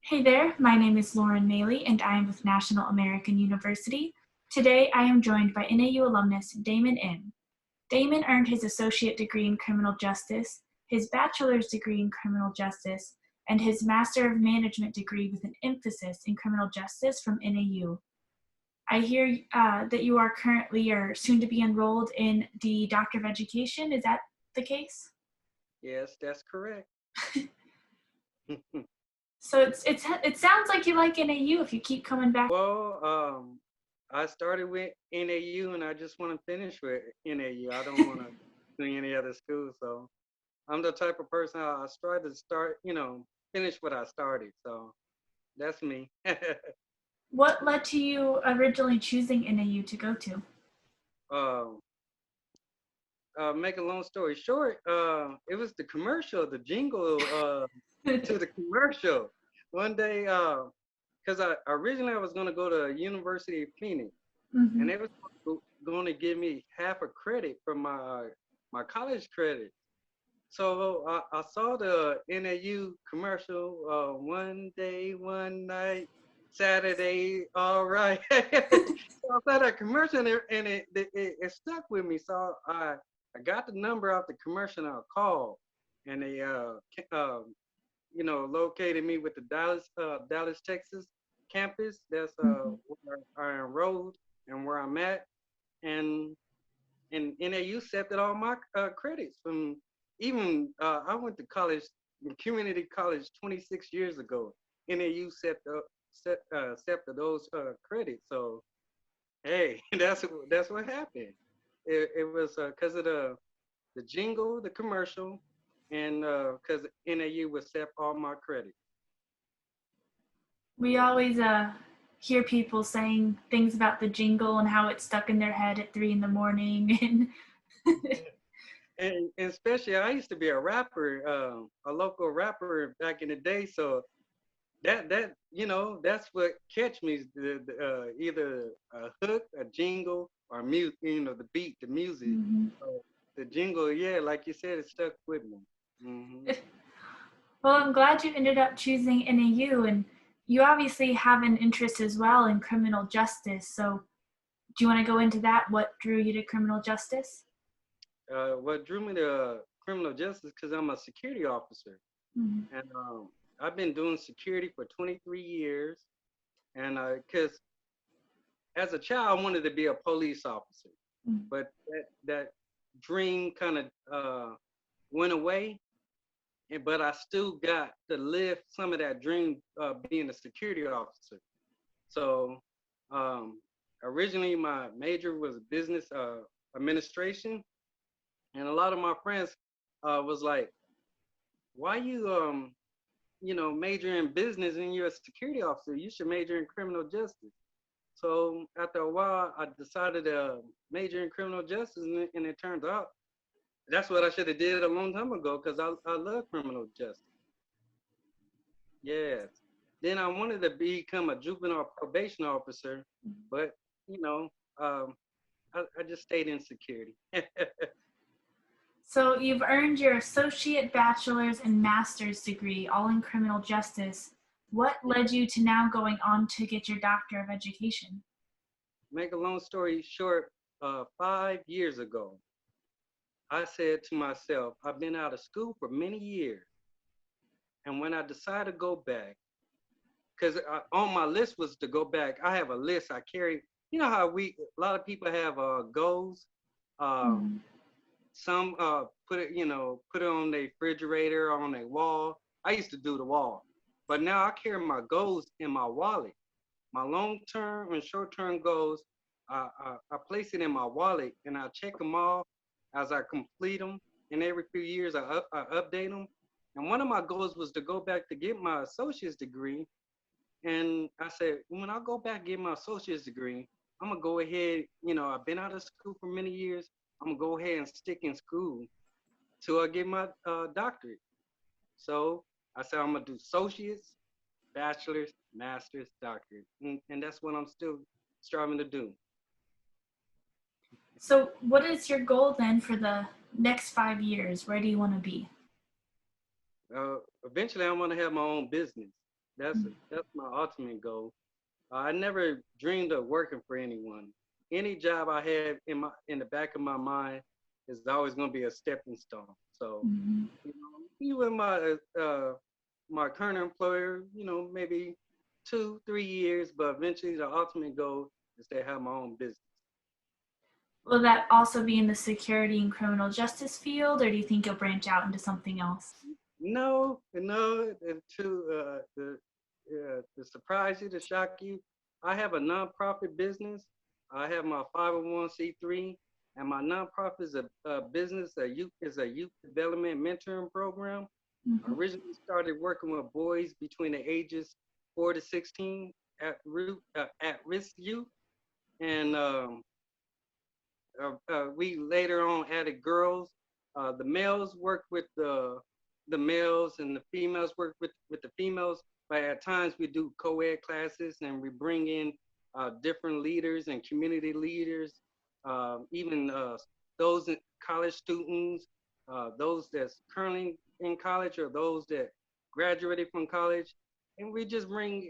Hey there, my name is Lauren Maley and I am with National American University. Today I am joined by NAU alumnus Damon M. Damon earned his associate degree in criminal justice, his bachelor's degree in criminal justice, and his Master of Management degree with an emphasis in criminal justice from NAU. I hear that you are currently or soon to be enrolled in the Doctor of Education. Is that the case? Yes, that's correct. So it sounds like you like NAU if you keep coming back. Well, I started with NAU and I just want to finish with NAU. I don't want to do any other school. So I'm the type of person I strive to finish what I started. So that's me. What led to you originally choosing NAU to go to? um, Make a long story short, it was the commercial, the jingle to the commercial. One day, because I originally I was going to go to University of Phoenix, and Mm-hmm. they was going to give me half a credit from my college credit. So I saw the NAU commercial, one day, one night, Saturday, all right. So I saw that commercial and it stuck with me. So I got the number off the commercial and I called, and they located me with the Dallas, Texas campus. That's Mm-hmm. where I enrolled and where I'm at. And NAU accepted all my credits from even I went to college, community college 26 years ago. NAU accepted those credits. So hey, that's what happened. It was because of the jingle, the commercial, and because NAU would accept all my credits. We always hear people saying things about the jingle and how it's stuck in their head at 3 in the morning. And And especially, I used to be a rapper, a local rapper back in the day. So that's what catch me, either a hook, a jingle, or music, the beat, the music. mm-hmm. So the jingle, yeah, like you said, it stuck with me. Hmm. Well, I'm glad you ended up choosing NAU, and you obviously have an interest as well in criminal justice. So, do you want to go into that? What drew you to criminal justice? What drew me to criminal justice because I'm a security officer, Mm-hmm. and I've been doing security for 23 years, and because as a child, I wanted to be a police officer, but that dream kind of went away. But I still got to live some of that dream being a security officer. So um, originally, my major was business administration, and a lot of my friends was like, "Why you major in business and you're a security officer? You should major in criminal justice." So after a while, I decided to major in criminal justice, and it turns out that's what I should have did a long time ago because I love criminal justice. Yes. Then I wanted to become a juvenile probation officer, but you know, um, I just stayed in security. So you've earned your associate, bachelor's, and master's degree, all in criminal justice. What led you to now going on to get your doctor of education? Make a long story short, 5 years ago, I said to myself, I've been out of school for many years, and when I decided to go back, because on my list was to go back. I have a list I carry. You know how a lot of people have goals. Um, Mm-hmm. some put it on their refrigerator or on their wall. I used to do the wall, but now I carry my goals in my wallet. My long term and short term goals, I place it in my wallet and I check them all as I complete them. And every few years I update them. And one of my goals was to go back to get my associate's degree, and I said, when I go back and get my associate's degree, I'm gonna go ahead. I've been out of school for many years. I'm gonna go ahead and stick in school till I get my doctorate. So I said I'm gonna do associates, bachelor's, master's, doctorate, and that's what I'm still striving to do. So what is your goal then for the next 5 years? Where do you want to be? Eventually, I want to have my own business. That's my ultimate goal. I never dreamed of working for anyone. Any job I have in the back of my mind is always going to be a stepping stone. So, Mm-hmm. even my current employer, maybe 2, 3 years, but eventually the ultimate goal is to have my own business. Will that also be in the security and criminal justice field, or do you think you'll branch out into something else? No, no, and to surprise you, to shock you, I have a nonprofit business. I have my 501c3, and my nonprofit is a business, a youth development mentoring program. I Mm-hmm. originally started working with boys between the ages 4 to 16 at risk youth, and we later on added girls. The males worked with the males, and the females worked with the females. But at times we do co-ed classes, and we bring in different leaders and community leaders, even those college students, those that's currently in college, or those that graduated from college, and we just bring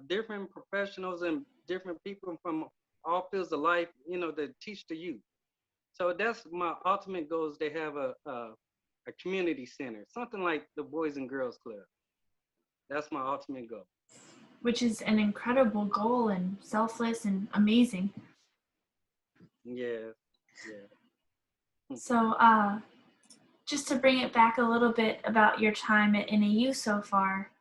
different professionals and different people from all fields of life, to teach the youth. So that's my ultimate goal, is to have a community center, something like the Boys and Girls Club. That's my ultimate goal. Which is an incredible goal and selfless and amazing. Yeah, yeah. So, just to bring it back a little bit about your time at NAU so far,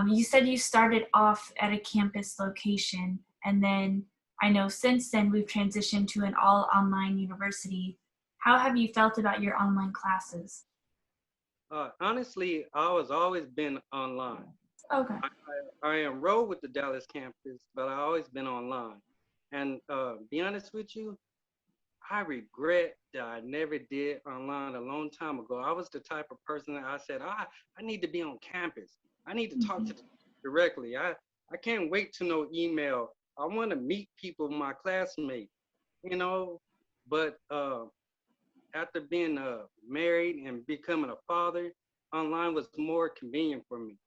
you said you started off at a campus location, and then I know since then we've transitioned to an all online university. How have you felt about your online classes? Honestly, I was always been online. Okay. I enrolled with the Dallas campus, but I always been online. And be honest with you, I regret that I never did online a long time ago. I was the type of person that I said, I need to be on campus. I need to talk to them directly. I can't wait to no email. I want to meet people, my classmates, you know. But after being married and becoming a father, online was more convenient for me.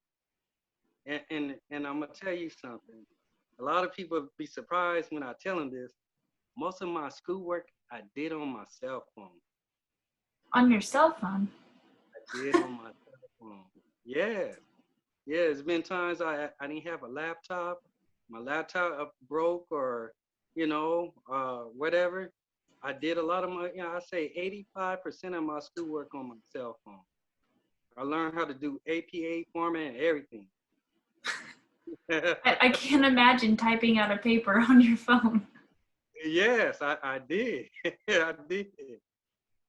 And I'm gonna tell you something. A lot of people be surprised when I tell them this. Most of my schoolwork I did on my cell phone. On your cell phone? I did on my cell phone. Yeah, yeah. It's been times I didn't have a laptop. My laptop broke, or whatever. I did a lot of I say 85% of my schoolwork on my cell phone. I learned how to do APA format and everything. I can't imagine typing out a paper on your phone. Yes, I did. I did.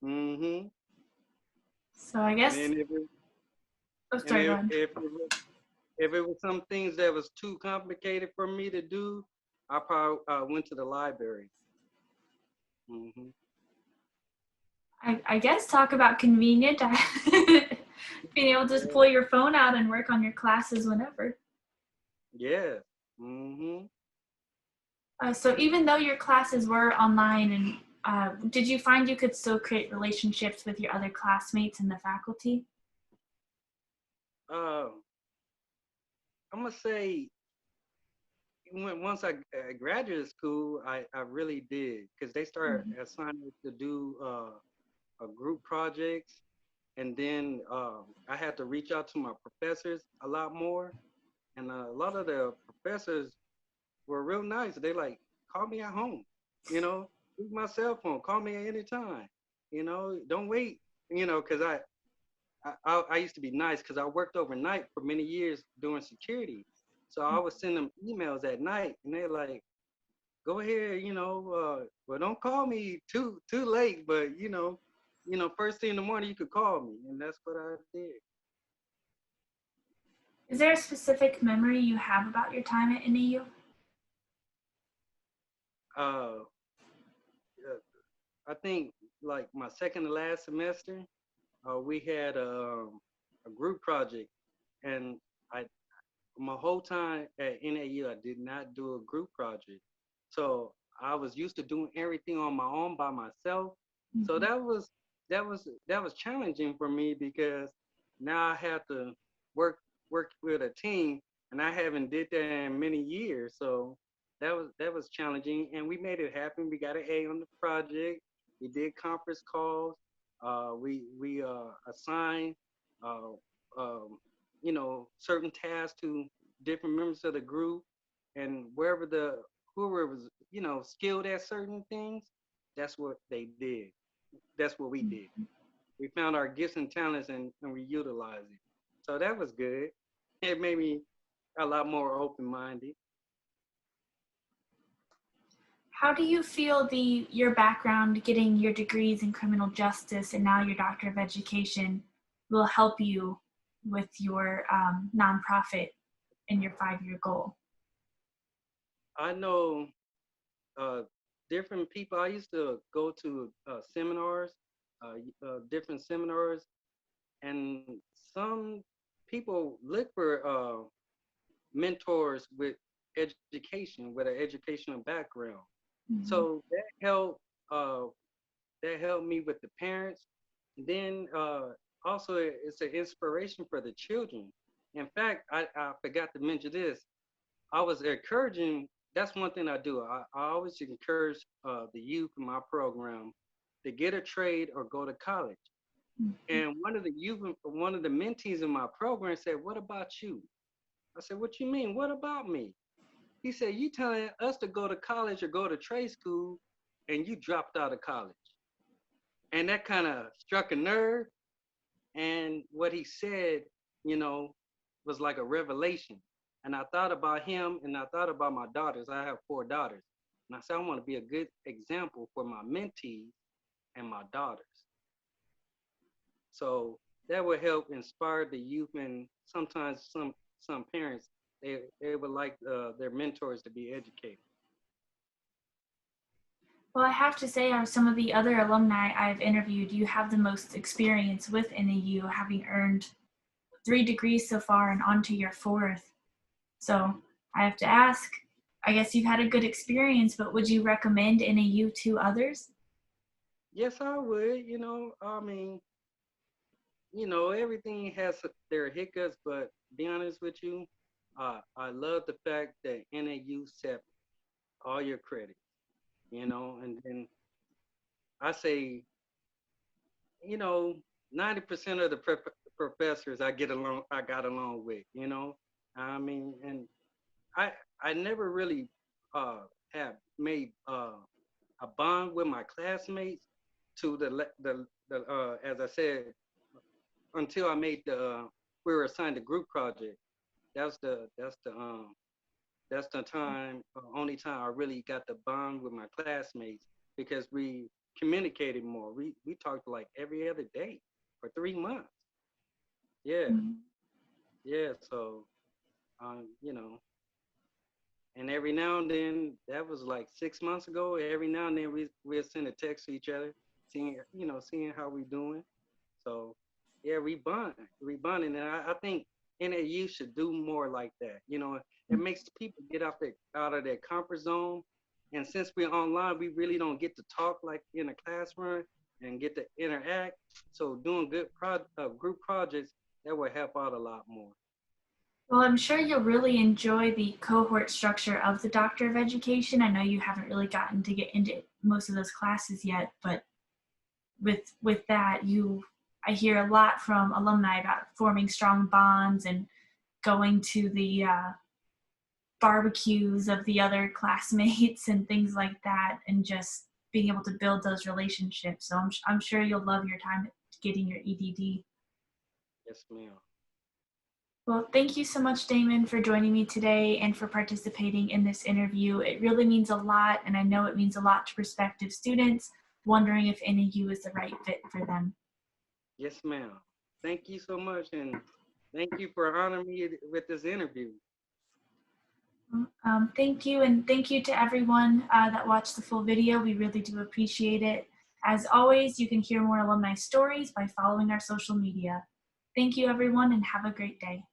Mm-hmm. So I And guess. then Oh, sorry, go ahead. if it was some things that was too complicated for me to do, I probably went to the library. Mm-hmm. I guess talk about convenient. Being able to just pull your phone out and work on your classes whenever. Yeah. Mm-hmm. So even though your classes were online, and did you find you could still create relationships with your other classmates and the faculty? I'm gonna say once I graduated school, I really did, because they started assigning us to do a group projects, and then I had to reach out to my professors a lot more, and a lot of the professors were real nice. They like, call me at home, use my cell phone, call me at any time, don't wait, because I used to be nice, because I worked overnight for many years doing security. So I would send them emails at night, and they're like, go ahead, well, don't call me too late, but first thing in the morning you could call me, and that's what I did. Is there a specific memory you have about your time at NAU? Uh, I think like my second to last semester, we had a group project, and I my whole time at NAU I did not do a group project, so I was used to doing everything on my own by myself. So that was challenging for me, because now I have to work work with a team, and I haven't did that in many years. So that was challenging, and we made it happen. We got an A on the project. We did conference calls. We assigned uh, certain tasks to different members of the group, and whoever was skilled at certain things, that's what they did. That's what we did. We found our gifts and talents, and we utilized it. So that was good. It made me a lot more open-minded. How do you feel your background, getting your degrees in criminal justice and now your Doctor of Education, will help you with your nonprofit and your 5-year goal? I know different people. I used to go to seminars, different seminars, and some people look for mentors with education, with an educational background. Mm-hmm. So that helped me with the parents. And then also it's an inspiration for the children. In fact, I forgot to mention this. I was encouraging. That's one thing I do. I always encourage the youth in my program to get a trade or go to college. Mm-hmm. And one of the mentees in my program said, "What about you?" I said, "What you mean? What about me?" He said, "You telling us to go to college or go to trade school, and you dropped out of college." And that kind of struck a nerve. And what he said, was like a revelation. And I thought about him, and I thought about my daughters. I have 4 daughters. And I said, I want to be a good example for my mentees and my daughters. So that would help inspire the youth, and sometimes some parents, they would like their mentors to be educated. Well, I have to say, some of the other alumni I've interviewed, you have the most experience with NAU, having earned 3 degrees so far and on to your 4th. So I have to ask, I guess you've had a good experience, but would you recommend NAU to others? Yes, I would. Everything has their hiccups, but to be honest with you, I love the fact that NAU set all your credits, and then I say, 90% of the professors I got along with, and I never really have made a bond with my classmates to the as I said, until I made we were assigned a group project. That's the only time I really got the bond with my classmates, because we communicated more. We talked like every other day for 3 months. Yeah. Mm-hmm. Yeah. So, and every now and then, that was like 6 months ago. Every now and then we'll send a text to each other, seeing how we doing. So yeah, we bonding, and I think NAU should do more like that. It makes people get out of their comfort zone. And since we're online, we really don't get to talk like in a classroom and get to interact. So doing good group projects, that will help out a lot more. Well, I'm sure you'll really enjoy the cohort structure of the Doctor of Education. I know you haven't really gotten to get into most of those classes yet, but with that, I hear a lot from alumni about forming strong bonds and going to the barbecues of the other classmates and things like that, and just being able to build those relationships. So I'm sure you'll love your time getting your EDD. Yes, ma'am. Well, thank you so much, Damon, for joining me today and for participating in this interview. It really means a lot, and I know it means a lot to prospective students wondering if NAU is the right fit for them. Yes, ma'am. Thank you so much, and thank you for honoring me with this interview. Thank you, and thank you to everyone that watched the full video. We really do appreciate it. As always, you can hear more alumni stories by following our social media. Thank you, everyone, and have a great day.